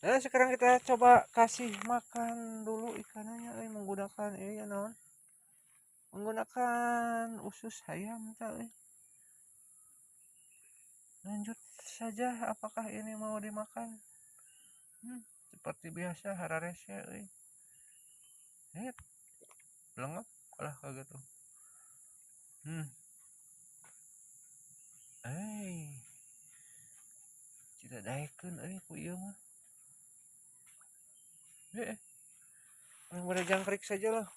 Nah, sekarang kita coba kasih makan dulu ikannya menggunakan ya non. Menggunakan usus ayam Lanjut saja apakah ini mau dimakan? Seperti biasa hararese euy. Lengap kalah kaget tuh. Tidak daekeun ku ieu mah. Yang pada jangkrik saja lah.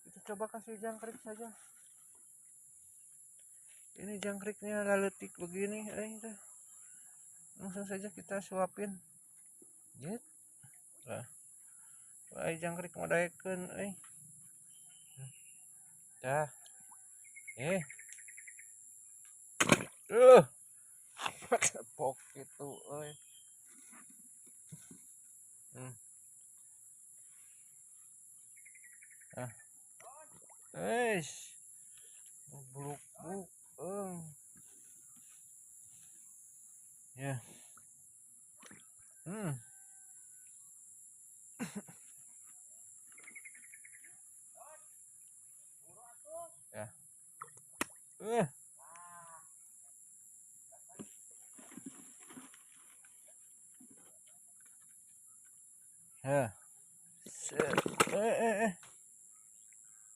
Kita coba kasih jangkrik saja. Ini jangkriknya laletik begini, langsung saja kita suapin. Jet. Lah. Jangkrik mau daekeun Dah. Pok gitu Ah. Buluk-buluk. Ya. Ya. Ya.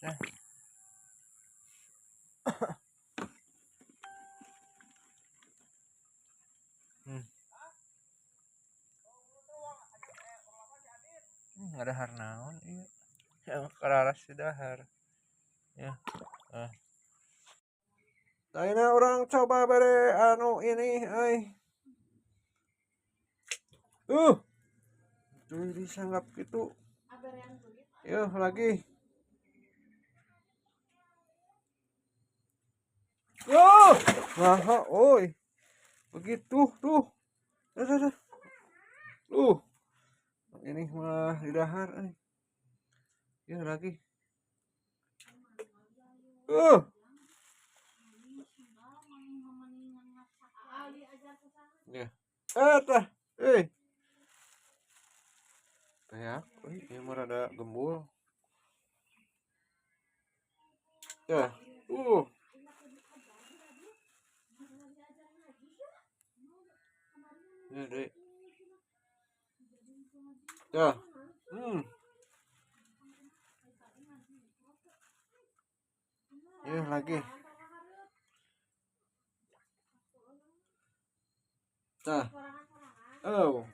Nah. Ada harnaon iya. Yang kararas dahar. Ya. Taina orang coba bere anu ini Cuy disanggap gitu. Yo lagi. Yo, nah, oi. Begitu tuh. Ini mah di dahar Ya lagi. Ya. Tah. Kayak, ini mah rada gembul. Ya. Ya, Dek. Ya. Ya lagi. Nah. Oh.